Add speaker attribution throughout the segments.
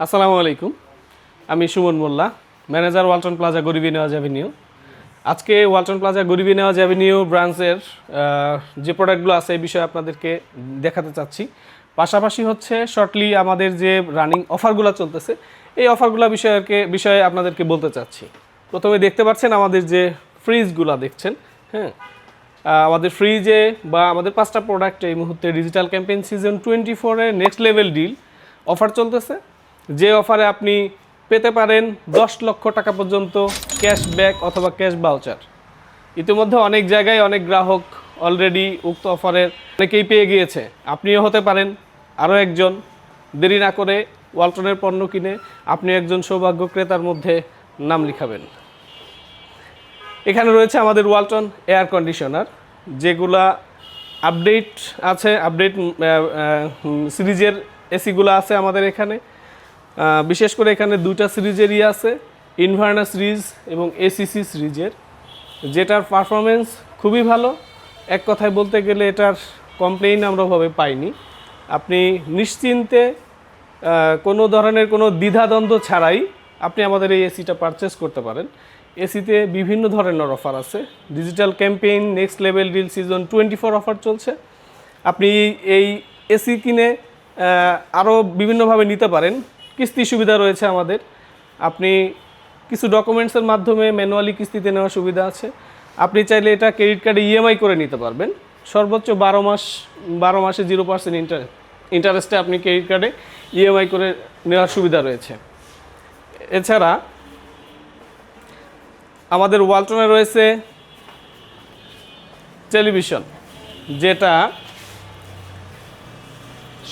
Speaker 1: আসসালামু আলাইকুম। আমি Suman Molla, manager Walton plaza Gharibe Newaz avenue. আজকে Walton plaza Gharibe Newaz avenue ব্রাঞ্চের যে প্রোডাক্টগুলো আছে এই বিষয়ে আপনাদেরকে দেখাতে চাচ্ছি। পাশাপাশি হচ্ছে শর্টলি আমাদের যে রানিং অফারগুলো চলতেছে এই অফারগুলো বিষয়ে আপনাদেরকে বলতে চাচ্ছি। প্রথমে দেখতে পাচ্ছেন আমাদের যে ফ্রিজগুলো দেখছেন, হ্যাঁ, আমাদের ফ্রিজে বা আমাদের 5টা প্রোডাক্টে এই মুহূর্তে ডিজিটাল ক্যাম্পেইন সিজন 24-এ নেক্সট লেভেল ডিল অফার চলতেছে। যে অফারে আপনি পেতে পারেন 10 লক্ষ টাকা পর্যন্ত ক্যাশব্যাক অথবা ক্যাশ ভাউচার। ইতিমধ্যে অনেক জায়গায় অনেক গ্রাহক অলরেডি উক্ত অফারের অনেকেই পেয়ে গিয়েছে, আপনিও হতে পারেন আরও একজন। দেরি না করে ওয়ালটনের পণ্য কিনে আপনি একজন সৌভাগ্য ক্রেতার মধ্যে নাম লিখাবেন। এখানে রয়েছে আমাদের ওয়ালটন এয়ার কন্ডিশনার, যেগুলা আপডেট আছে, আপডেট সিরিজের এসিগুলো আছে আমাদের এখানে। বিশেষ করে এখানে 2টা সিরিজেরই আছে, ইনভার্নার সিরিজ এবং এসিসি সিরিজের, যেটার পারফরমেন্স খুবই ভালো। এক কথায় বলতে গেলে এটার কমপ্লেইন আমরা ওভাবে পাইনি। আপনি নিশ্চিন্তে কোনো ধরনের কোনো দ্বিধাদ্বন্দ্ব ছাড়াই আপনি আমাদের এই এসিটা পারচেস করতে পারেন। এসিতে বিভিন্ন ধরনের অফার আছে। Digital campaign next level deal season 24 offer চলছে। আপনি এই এসি কিনে আরও বিভিন্নভাবে নিতে পারেন। কিস্তি সুবিধা রয়েছে আমাদের। আপনি কিছু ডকুমেন্টসের মাধ্যমে ম্যানুয়ালি কিস্তিতে নেওয়ার সুবিধা আছে। আপনি চাইলে এটা ক্রেডিট কার্ডে ইএমআই করে নিতে পারবেন। সর্বোচ্চ 12 মাসে 0% ইন্টারেস্টে আপনি ক্রেডিট কার্ডে ইএমআই করে নেওয়ার সুবিধা রয়েছে। এছাড়া আমাদের ওয়ালটনে রয়েছে টেলিভিশন, যেটা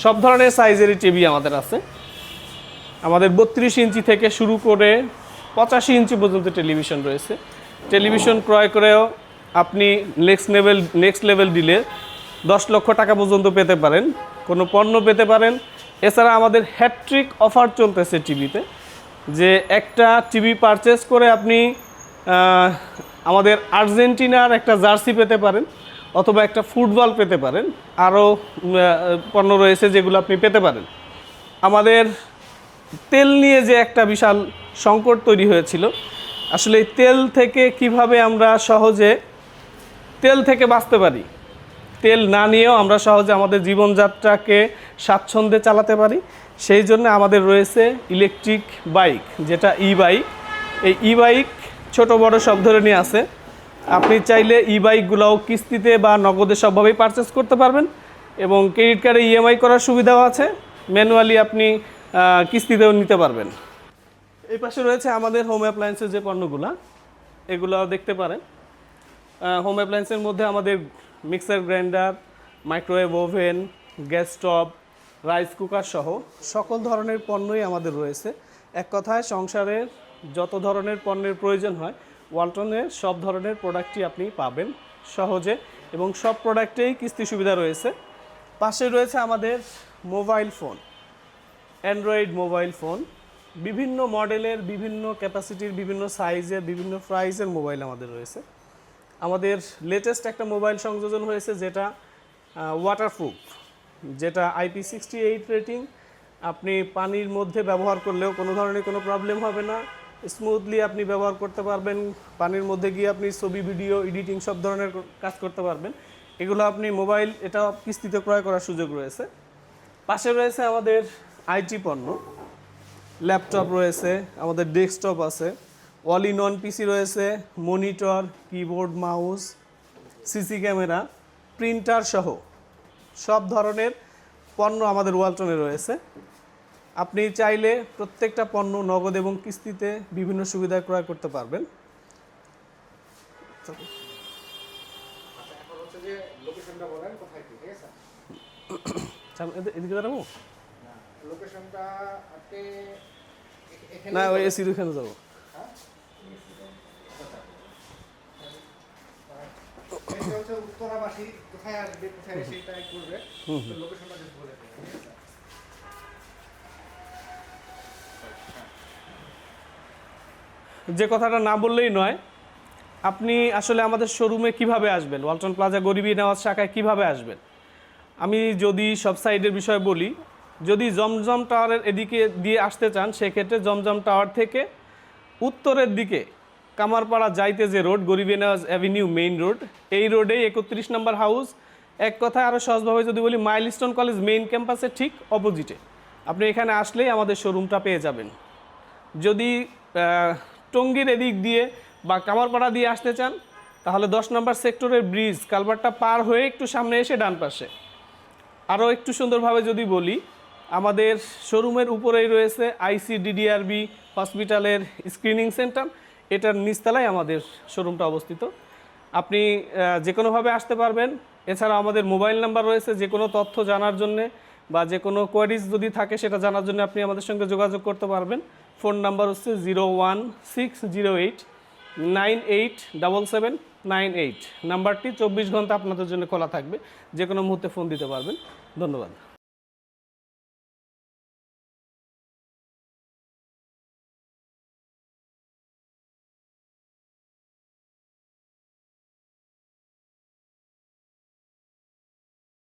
Speaker 1: সব ধরনের সাইজেরই টিভি আমাদের আছে। আমাদের 32 ইঞ্চি থেকে শুরু করে 85 ইঞ্চি পর্যন্ত টেলিভিশন রয়েছে। টেলিভিশন ক্রয় করেও আপনি নেক্সট লেভেল ডিলে 10 লক্ষ টাকা পর্যন্ত পেতে পারেন, কোনো পণ্য পেতে পারেন। এছাড়া আমাদের হ্যাটট্রিক অফার চলতেছে টিভিতে, যে একটা টিভি পারচেস করে আপনি আমাদের আর্জেন্টিনার একটা জার্সি পেতে পারেন অথবা একটা ফুটবল পেতে পারেন। আরও পণ্য রয়েছে যেগুলো আপনি পেতে পারেন। আমাদের তেল নিয়ে যে একটা বিশাল সংকট তৈরি হয়েছিল, আসলে এই তেল থেকে কিভাবে আমরা সহজে তেল থেকে বাঁচতে পারি, তেল না নিয়েও আমরা সহজে আমাদের জীবনযাত্রাকে স্বাচ্ছন্দ্যে চালাতে পারি, সেই জন্য আমাদের রয়েছে ইলেকট্রিক বাইক, যেটা ই বাইক। এই ই বাইক ছোটো বড় সব ধরনের আছে। আপনি চাইলে ই বাইকগুলোও কিস্তিতে বা নগদে সবভাবেই পারচেস করতে পারবেন এবং ক্রেডিট কার্ডে ইএমআই করার সুবিধাও আছে। ম্যানুয়ালি আপনি কিস্তিতেও নিতে পারবেন। এই পাশে রয়েছে আমাদের হোম অ্যাপ্লায়েন্সের যে পণ্যগুলো, এগুলো দেখতে পারেন। হোম অ্যাপ্লায়েন্সের মধ্যে আমাদের mixer grinder, microwave oven, gas stove, rice cooker সহ সকল ধরনের পণ্যই আমাদের রয়েছে। এক কথায় সংসারের যত ধরনের পণ্যের প্রয়োজন হয় ওয়ালটনের সব ধরনের প্রোডাক্টই আপনি পাবেন সহজে, এবং সব প্রোডাক্টেই কিস্তি সুবিধা রয়েছে। পাশে রয়েছে আমাদের mobile phone, Android mobile phone, বিভিন্ন মডেলের, বিভিন্ন ক্যাপাসিটির, বিভিন্ন সাইজের, বিভিন্ন প্রাইসের মোবাইল আমাদের রয়েছে। আমাদের লেটেস্ট একটা মোবাইল সংযোজন হয়েছে, যেটা ওয়াটারপ্রুফ, যেটা IP68 রেটিং। আপনি পানির মধ্যে ব্যবহার করলেও কোনো ধরনের কোনো প্রবলেম হবে না, স্মুথলি আপনি ব্যবহার করতে পারবেন। পানির মধ্যে গিয়ে আপনি ছবি, ভিডিও এডিটিং সব ধরনের কাজ করতে পারবেন। এগুলো আপনি মোবাইল, এটা কিস্তিতে ক্রয় করার সুযোগ রয়েছে। পাশে রয়েছে আমাদের আইটি পণ্য, ল্যাপটপ রয়েছে, আমাদের ডেস্কটপ আছে, অল ইন ওয়ান পিসি রয়েছে, monitor, keyboard, mouse, CC camera, printer সহ সব ধরনের পণ্য আমাদের ওয়ালটনে রয়েছে। আপনি চাইলে প্রত্যেকটা পণ্য নগদ এবং কিস্তিতে বিভিন্ন সুবিধায় ক্রয় করতে পারবেন। এদিকে দাঁড়াবো না, ওই এসির ওখানে যাবো। যে কথাটা না বললেই নয়, আপনি আসলে আমাদের শোরুমে কিভাবে আসবেন, ওয়ালটন প্লাজা গরিবী নেওয়াজ শাখায় কিভাবে আসবেন। আমি যদি সব সাইডের বিষয়ে বলি, যদি জমজম টাওয়ারের এদিকে দিয়ে আসতে চান সেক্ষেত্রে জমজম টাওয়ার থেকে উত্তরের দিকে কামারপাড়া যাইতে যে রোড গরিবেনাজ অ্যাভিনিউ মেইন রোড, এই রোডেই 31 নম্বর হাউস। এক কথায় আরও সহজভাবে যদি বলি, মাইলস্টোন কলেজ মেইন ক্যাম্পাসের ঠিক অপোজিটে। আপনি এখানে আসলেই আমাদের শোরুমটা পেয়ে যাবেন। যদি টঙ্গীর এদিক দিয়ে বা কামারপাড়া দিয়ে আসতে চান তাহলে 10 নম্বর সেক্টরের ব্রিজ কালভারটা পার হয়ে একটু সামনে এসে ডান পাশে। আরও একটু সুন্দরভাবে যদি বলি, আমাদের শোরুমের উপরেই রয়েছে ICDDRB হসপিটালের স্ক্রিনিং সেন্টার, এটার নিচতলায় আমাদের শোরুমটা অবস্থিত। আপনি যে কোনোভাবে আসতে পারবেন। এছাড়া আমাদের মোবাইল নাম্বার রয়েছে, যে কোনো তথ্য জানার জন্যে বা যে কোনো কোয়ারিজ যদি থাকে সেটা জানার জন্য আপনি আমাদের সঙ্গে যোগাযোগ করতে পারবেন। ফোন নাম্বার হচ্ছে 01608987798। নাম্বারটি 24 ঘন্টা আপনাদের জন্য খোলা থাকবে, যে কোনো মুহূর্তে ফোন দিতে পারবেন। ধন্যবাদ।